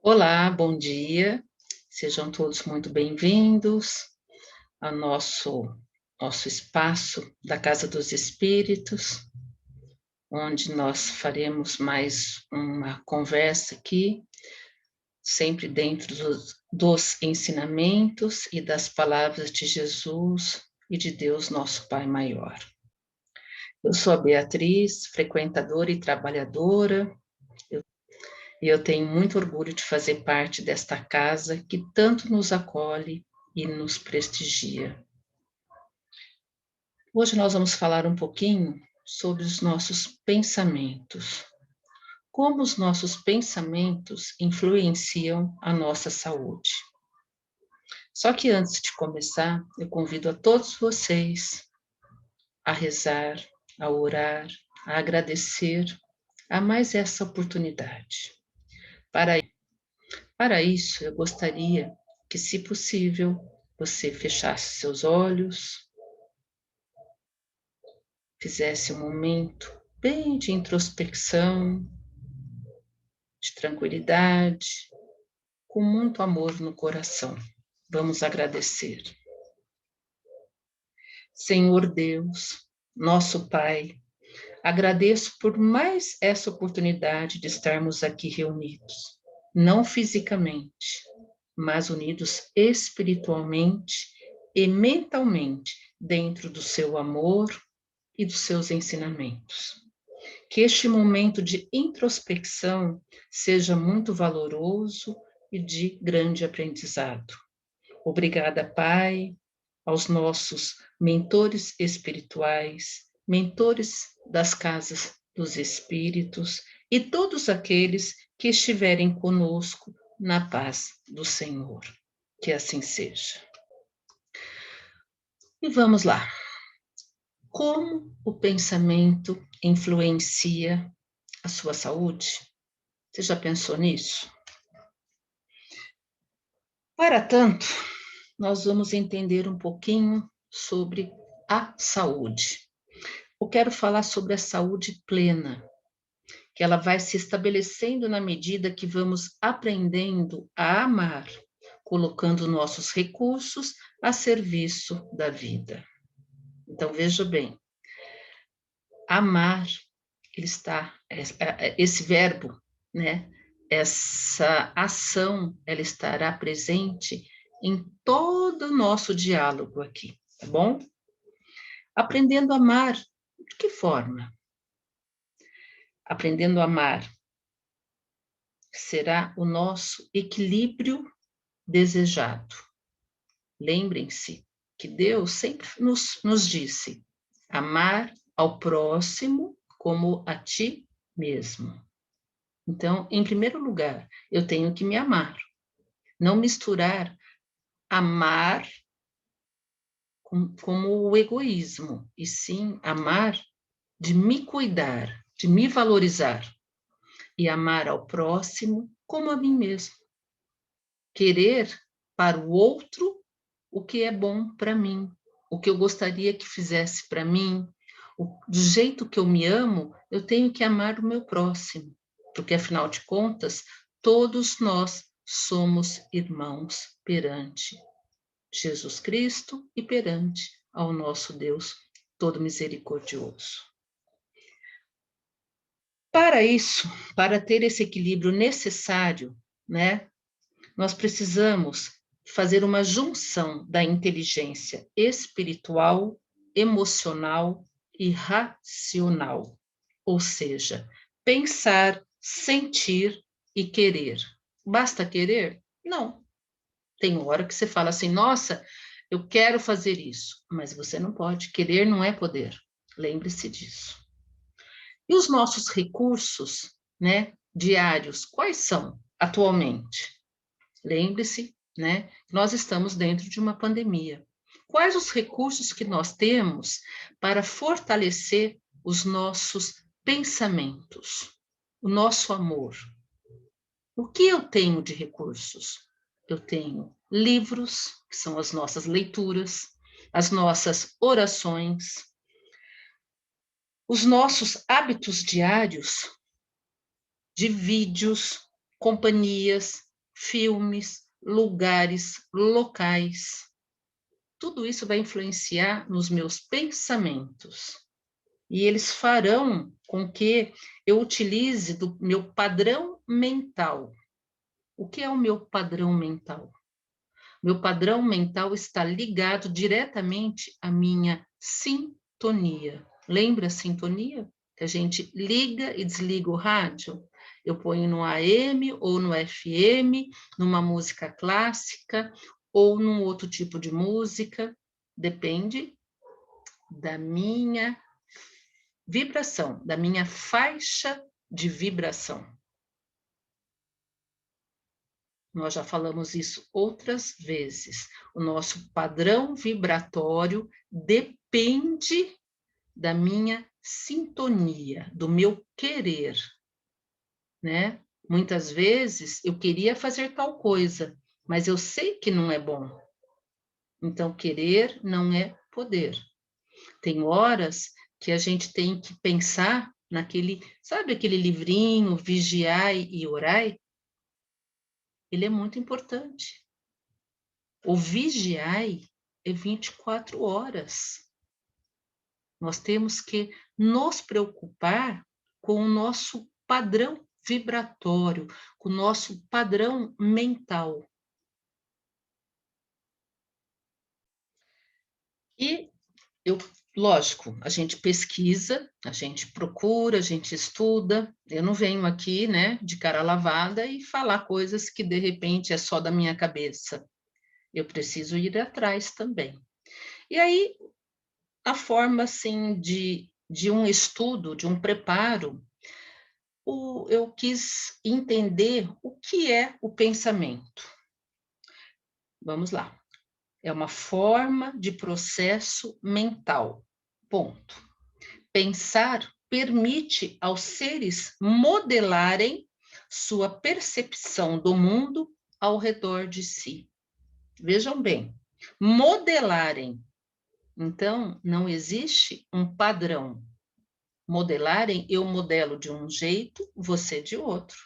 Olá, bom dia. Sejam todos muito bem-vindos ao nosso espaço da Casa dos Espíritos, onde nós faremos mais uma conversa aqui, sempre dentro dos ensinamentos e das palavras de Jesus e de Deus, nosso Pai maior. Eu sou a Beatriz, frequentadora e trabalhadora, e eu tenho muito orgulho de fazer parte desta casa que tanto nos acolhe e nos prestigia. Hoje nós vamos falar um pouquinho sobre os nossos pensamentos. Como os nossos pensamentos influenciam a nossa saúde. Só que antes de começar, eu convido a todos vocês a rezar, a orar, a agradecer a mais essa oportunidade. Para isso, eu gostaria que, se possível, você fechasse seus olhos, fizesse um momento bem de introspecção, de tranquilidade, com muito amor no coração. Vamos agradecer. Senhor Deus, nosso Pai, agradeço por mais essa oportunidade de estarmos aqui reunidos, não fisicamente, mas unidos espiritualmente e mentalmente dentro do seu amor e dos seus ensinamentos. Que este momento de introspecção seja muito valoroso e de grande aprendizado. Obrigada, Pai, aos nossos mentores espirituais, mentores das casas dos espíritos e todos aqueles que estiverem conosco na paz do Senhor. Que assim seja. E vamos lá. Como o pensamento influencia a sua saúde? Você já pensou nisso? Para tanto, nós vamos entender um pouquinho sobre a saúde. Eu quero falar sobre a saúde plena, que ela vai se estabelecendo na medida que vamos aprendendo a amar, colocando nossos recursos a serviço da vida. Então, veja bem, amar, esse verbo, né? Essa ação, ela estará presente em todo o nosso diálogo aqui, tá bom? Aprendendo a amar, de que forma? Aprendendo a amar será o nosso equilíbrio desejado. Lembrem-se que Deus sempre nos disse amar ao próximo como a ti mesmo. Então, em primeiro lugar, eu tenho que me amar. Não misturar amar como o egoísmo, e sim amar de me cuidar, de me valorizar e amar ao próximo como a mim mesmo. Querer para o outro o que é bom para mim, o que eu gostaria que fizesse para mim, do jeito que eu me amo, eu tenho que amar o meu próximo, porque afinal de contas, todos nós somos irmãos perante Jesus Cristo e perante ao nosso Deus todo misericordioso. Para isso, para ter esse equilíbrio necessário, né, nós precisamos fazer uma junção da inteligência espiritual, emocional e racional, ou seja, pensar, sentir e querer. Basta querer? Não. Tem hora que você fala assim, nossa, eu quero fazer isso, mas você não pode. Querer não é poder. Lembre-se disso. E os nossos recursos, né, diários, quais são atualmente? Lembre-se, né, nós estamos dentro de uma pandemia. Quais os recursos que nós temos para fortalecer os nossos pensamentos, o nosso amor? O que eu tenho de recursos? Eu tenho livros, que são as nossas leituras, as nossas orações, os nossos hábitos diários de vídeos, companhias, filmes, lugares, locais. Tudo isso vai influenciar nos meus pensamentos. E eles farão com que eu utilize do meu padrão mental. O que é o meu padrão mental? Meu padrão mental está ligado diretamente à minha sintonia. Lembra a sintonia? Que a gente liga e desliga o rádio? Eu ponho no AM ou no FM, numa música clássica ou num outro tipo de música. Depende da minha vibração, da minha faixa de vibração. Nós já falamos isso outras vezes. O nosso padrão vibratório depende da minha sintonia, do meu querer, né? Muitas vezes eu queria fazer tal coisa, mas eu sei que não é bom. Então, querer não é poder. Tem horas que a gente tem que pensar naquele, sabe aquele livrinho, Vigiai e Orai? Ele é muito importante. O vigiai é 24 horas. Nós temos que nos preocupar com o nosso padrão vibratório, com o nosso padrão mental. E lógico, a gente pesquisa, a gente procura, a gente estuda. Eu não venho aqui, né, de cara lavada e falar coisas que de repente é só da minha cabeça. Eu preciso ir atrás também. E aí, a forma, assim, de um estudo, de um preparo, eu quis entender o que é o pensamento. Vamos lá. É uma forma de processo mental. Ponto. Pensar permite aos seres modelarem sua percepção do mundo ao redor de si. Vejam bem, modelarem. Então, não existe um padrão. Modelarem, eu modelo de um jeito, você de outro.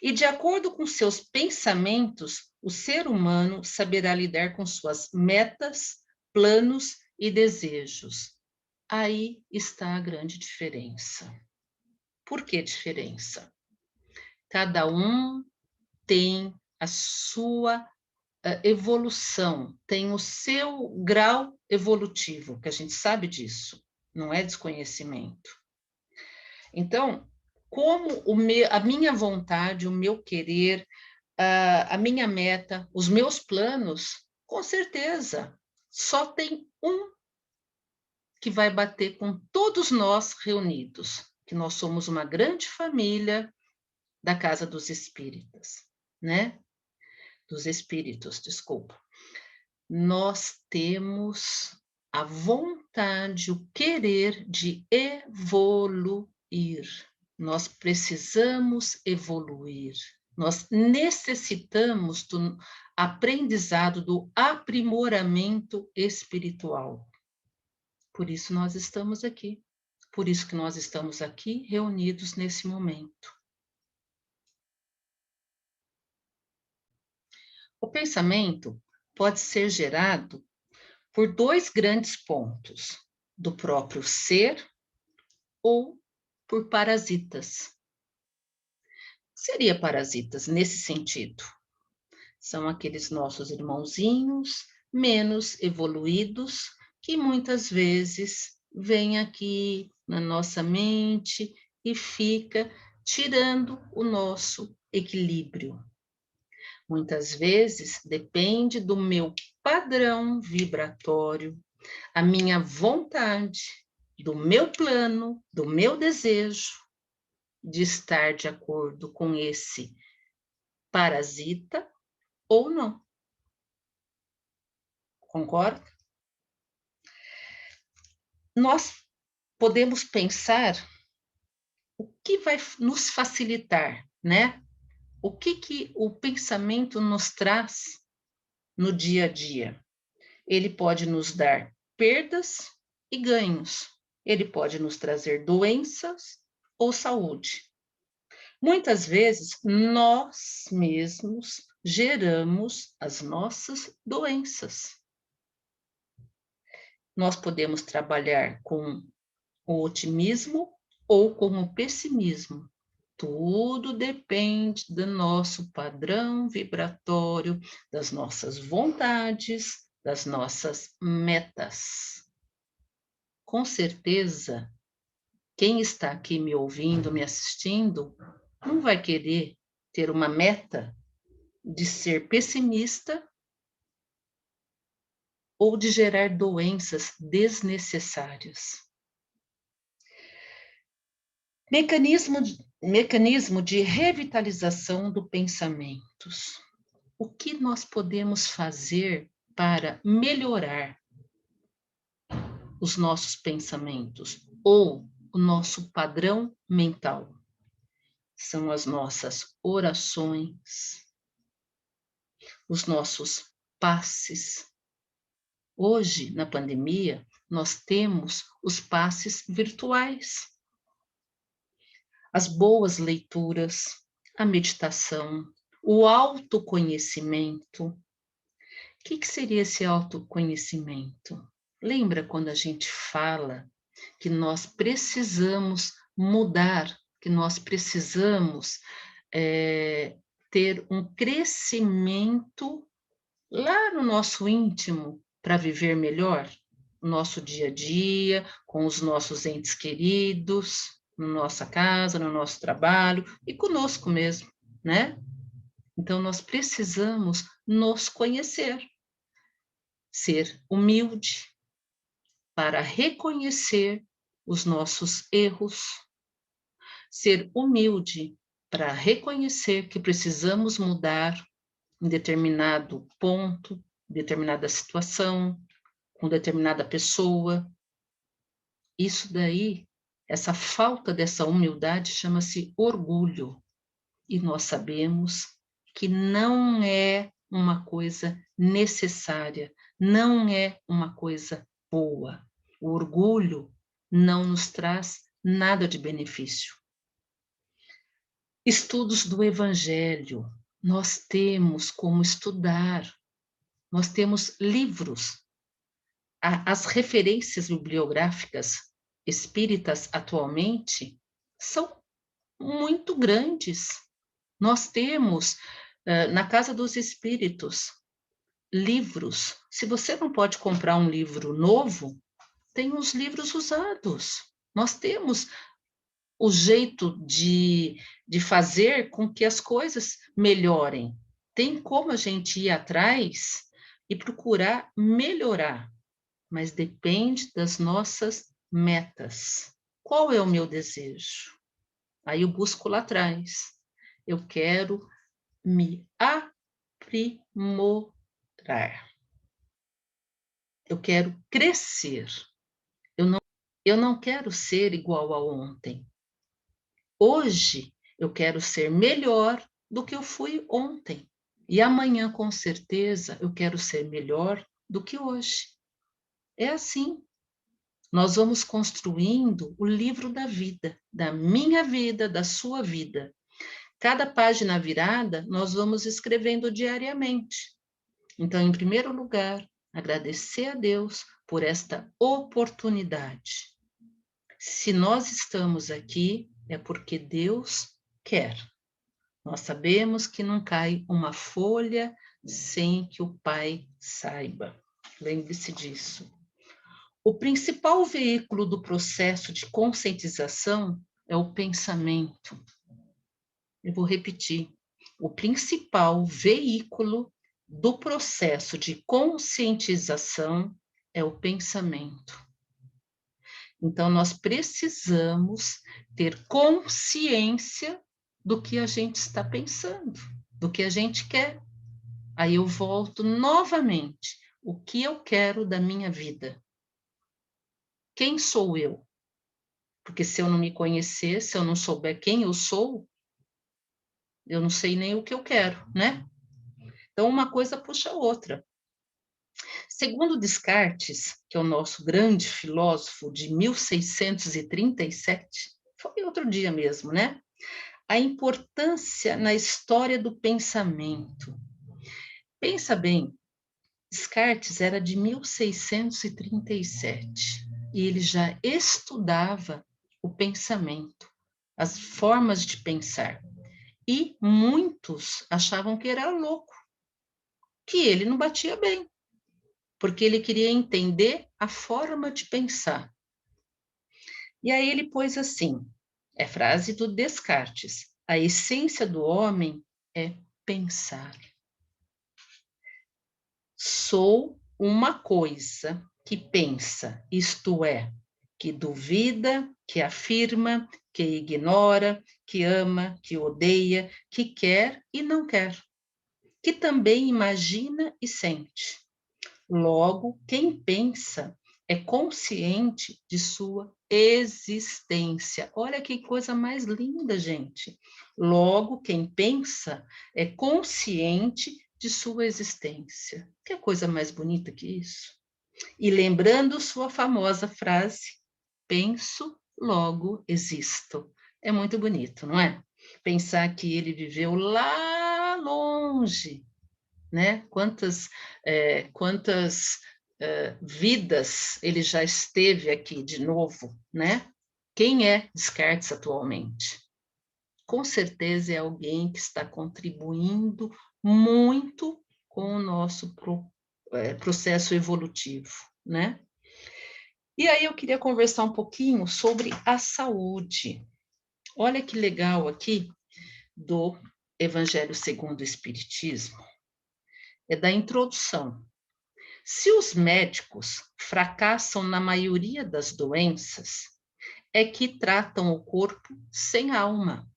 E de acordo com seus pensamentos, o ser humano saberá lidar com suas metas, planos e desejos. Aí está a grande diferença. Por que diferença? Cada um tem a sua evolução, tem o seu grau evolutivo, que a gente sabe disso, não é desconhecimento. Então, como a minha vontade, o meu querer, a minha meta, os meus planos, com certeza, só tem um que vai bater com todos nós reunidos, que nós somos uma grande família da Casa dos Espíritas, né? Dos Espíritos, desculpa. Nós temos a vontade, o querer de evoluir. Nós precisamos evoluir. Nós necessitamos do aprendizado, do aprimoramento espiritual. Por isso nós estamos aqui. Por isso que nós estamos aqui reunidos nesse momento. O pensamento pode ser gerado por dois grandes pontos, do próprio ser ou por parasitas. Seria parasitas nesse sentido. São aqueles nossos irmãozinhos menos evoluídos que muitas vezes vêm aqui na nossa mente e fica tirando o nosso equilíbrio. Muitas vezes depende do meu padrão vibratório, a minha vontade, do meu plano, do meu desejo de estar de acordo com esse parasita ou não. Concorda? Nós podemos pensar o que vai nos facilitar, né? O que o pensamento nos traz no dia a dia? Ele pode nos dar perdas e ganhos. Ele pode nos trazer doenças ou saúde. Muitas vezes, nós mesmos geramos as nossas doenças. Nós podemos trabalhar com o otimismo ou com o pessimismo. Tudo depende do nosso padrão vibratório, das nossas vontades, das nossas metas. Com certeza, quem está aqui me ouvindo, me assistindo, não vai querer ter uma meta de ser pessimista ou de gerar doenças desnecessárias. Mecanismo de revitalização do pensamentos. O que nós podemos fazer para melhorar os nossos pensamentos ou o nosso padrão mental? São as nossas orações, os nossos passes. Hoje, na pandemia, nós temos os passes virtuais. As boas leituras, a meditação, o autoconhecimento. O que seria esse autoconhecimento? Lembra quando a gente fala que nós precisamos mudar, que nós precisamos ter um crescimento lá no nosso íntimo para viver melhor? O nosso dia a dia, com os nossos entes queridos, na nossa casa, no nosso trabalho e conosco mesmo, né? Então, nós precisamos nos conhecer, ser humilde para reconhecer os nossos erros, ser humilde para reconhecer que precisamos mudar em determinado ponto, determinada situação, com determinada pessoa. Isso daí, essa falta dessa humildade chama-se orgulho. E nós sabemos que não é uma coisa necessária, não é uma coisa boa. O orgulho não nos traz nada de benefício. Estudos do Evangelho, nós temos como estudar, nós temos livros. As referências bibliográficas espíritas atualmente são muito grandes. Nós temos, na Casa dos Espíritos, livros. Se você não pode comprar um livro novo, tem os livros usados. Nós temos o jeito de fazer com que as coisas melhorem. Tem como a gente ir atrás e procurar melhorar, mas depende das nossas metas. Qual é o meu desejo? Aí eu busco lá atrás. Eu quero me aprimorar. Eu quero crescer. Eu não quero ser igual a ontem. Hoje eu quero ser melhor do que eu fui ontem. E amanhã, com certeza, eu quero ser melhor do que hoje. É assim. Nós vamos construindo o livro da vida, da minha vida, da sua vida. Cada página virada, nós vamos escrevendo diariamente. Então, em primeiro lugar, agradecer a Deus por esta oportunidade. Se nós estamos aqui, é porque Deus quer. Nós sabemos que não cai uma folha sem que o Pai saiba. Lembre-se disso. O principal veículo do processo de conscientização é o pensamento. Eu vou repetir. O principal veículo do processo de conscientização é o pensamento. Então, nós precisamos ter consciência do que a gente está pensando, do que a gente quer. Aí eu volto novamente. O que eu quero da minha vida? Quem sou eu? Porque se eu não me conhecer, se eu não souber quem eu sou, eu não sei nem o que eu quero, né? Então, uma coisa puxa a outra. Segundo Descartes, que é o nosso grande filósofo de 1637, foi outro dia mesmo, né? a importância na história do pensamento. Pensa bem, Descartes era de 1637 e ele já estudava o pensamento, as formas de pensar. E muitos achavam que era louco, que ele não batia bem, porque ele queria entender a forma de pensar. E aí ele pôs assim, é frase do Descartes, a essência do homem é pensar. Sou uma coisa que pensa, isto é, que duvida, que afirma, que ignora, que ama, que odeia, que quer e não quer, que também imagina e sente. Logo, quem pensa é consciente de sua existência. Olha que coisa mais linda, gente. Logo, quem pensa é consciente de sua existência. Que coisa mais bonita que isso? E lembrando sua famosa frase, penso, logo existo. É muito bonito, não é? Pensar que ele viveu lá longe, né? Quantas vidas ele já esteve aqui de novo, né? Quem é Descartes atualmente? Com certeza é alguém que está contribuindo muito com o nosso processo evolutivo, né? E aí eu queria conversar um pouquinho sobre a saúde. Olha que legal aqui do Evangelho segundo o Espiritismo, é da introdução. Se os médicos fracassam na maioria das doenças, é que tratam o corpo sem alma.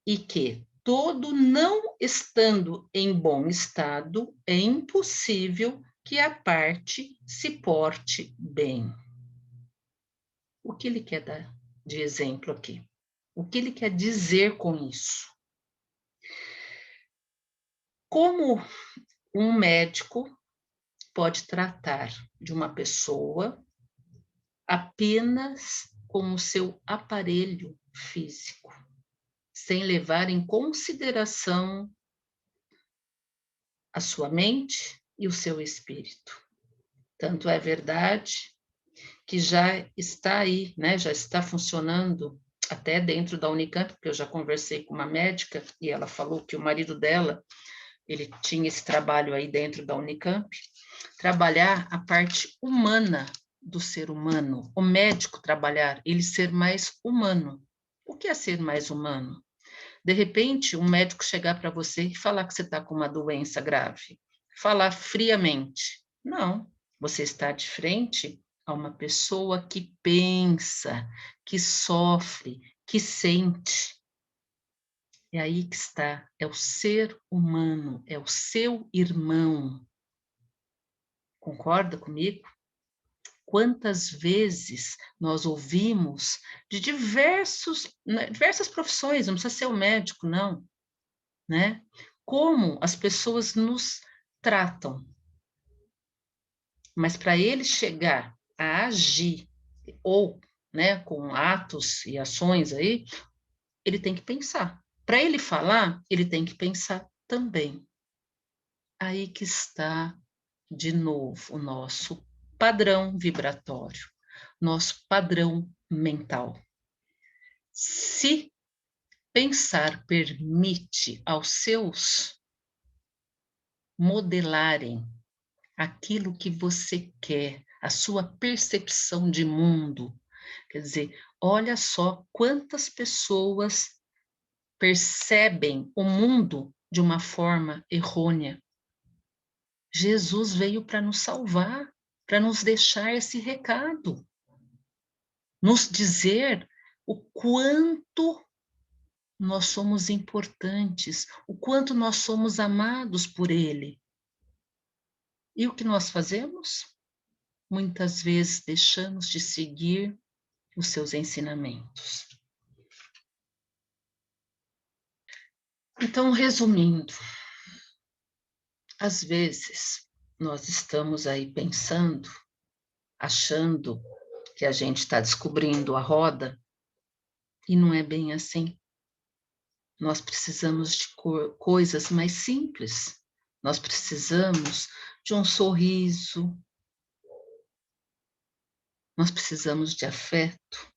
E que, todo não estando em bom estado, é impossível que a parte se porte bem. O que ele quer dar de exemplo aqui? O que ele quer dizer com isso? Como um médico pode tratar de uma pessoa apenas com o seu aparelho físico, sem levar em consideração a sua mente e o seu espírito. Tanto é verdade que já está aí, né, já está funcionando até dentro da Unicamp, porque eu já conversei com uma médica e ela falou que o marido dela, ele tinha esse trabalho aí dentro da Unicamp, trabalhar a parte humana do ser humano, o médico trabalhar, ele ser mais humano. O que é ser mais humano? De repente, um médico chegar para você e falar que você está com uma doença grave, falar friamente. Não, você está de frente a uma pessoa que pensa, que sofre, que sente. É aí que está, é o ser humano, é o seu irmão. Concorda comigo? Quantas vezes nós ouvimos de diversas profissões, não precisa ser o médico, não, né? Como as pessoas nos tratam. Mas para ele chegar a agir, ou, né, com atos e ações aí, ele tem que pensar. Para ele falar, ele tem que pensar também. Aí que está, de novo, o nosso padrão vibratório, nosso padrão mental. Se pensar permite aos seus modelarem aquilo que você quer, a sua percepção de mundo, quer dizer, olha só quantas pessoas percebem o mundo de uma forma errônea. Jesus veio para nos salvar, para nos deixar esse recado, nos dizer o quanto nós somos importantes, o quanto nós somos amados por Ele. E o que nós fazemos? Muitas vezes deixamos de seguir os seus ensinamentos. Então, resumindo, às vezes nós estamos aí pensando, achando que a gente está descobrindo a roda, E não é bem assim. Nós precisamos de coisas mais simples. Nós precisamos de um sorriso. Nós precisamos de afeto,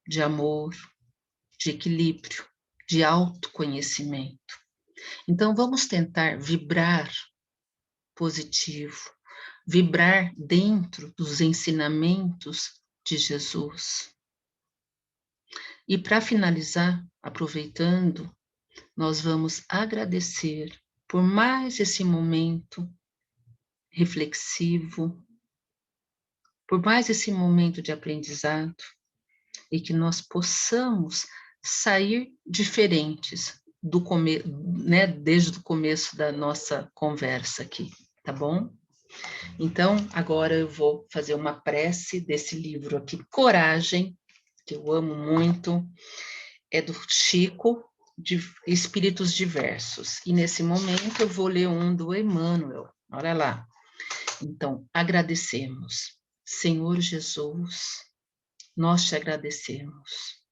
de amor, de equilíbrio, de autoconhecimento. Então, vamos tentar vibrar positivo, vibrar dentro dos ensinamentos de Jesus. E para finalizar, aproveitando, nós vamos agradecer por mais esse momento reflexivo, por mais esse momento de aprendizado, e que nós possamos sair diferentes né, desde o começo da nossa conversa aqui, tá bom? Então, agora eu vou fazer uma prece desse livro aqui, Coragem, que eu amo muito, é do Chico, de Espíritos Diversos. E nesse momento eu vou ler um do Emmanuel, olha lá. Então, agradecemos. Senhor Jesus, nós te agradecemos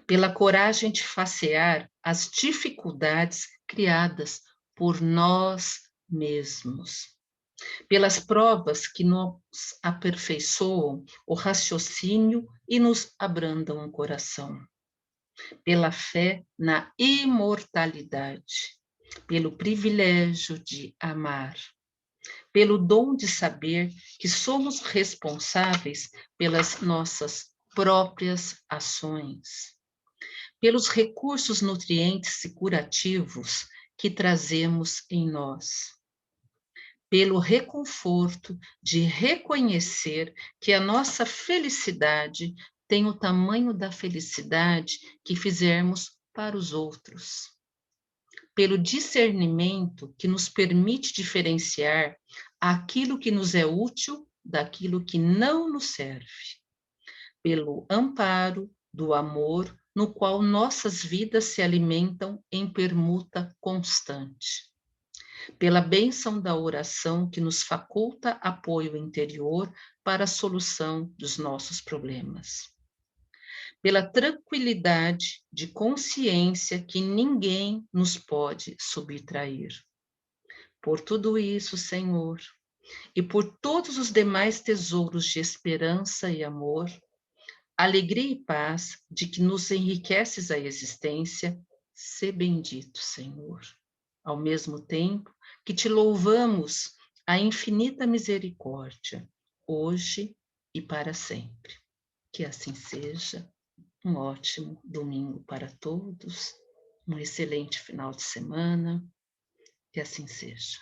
pela coragem de facear as dificuldades criadas por nós mesmos, pelas provas que nos aperfeiçoam o raciocínio e nos abrandam o coração, pela fé na imortalidade, pelo privilégio de amar, pelo dom de saber que somos responsáveis pelas nossas próprias ações, pelos recursos nutrientes e curativos que trazemos em nós, pelo reconforto de reconhecer que a nossa felicidade tem o tamanho da felicidade que fizermos para os outros, pelo discernimento que nos permite diferenciar aquilo que nos é útil daquilo que não nos serve, pelo amparo do amor no qual nossas vidas se alimentam em permuta constante, pela bênção da oração que nos faculta apoio interior para a solução dos nossos problemas, pela tranquilidade de consciência que ninguém nos pode subtrair. Por tudo isso, Senhor, e por todos os demais tesouros de esperança e amor, alegria e paz de que nos enriqueces a existência, sê bendito, Senhor. Ao mesmo tempo que te louvamos a infinita misericórdia, hoje e para sempre. Que assim seja. Um ótimo domingo para todos, um excelente final de semana, que assim seja.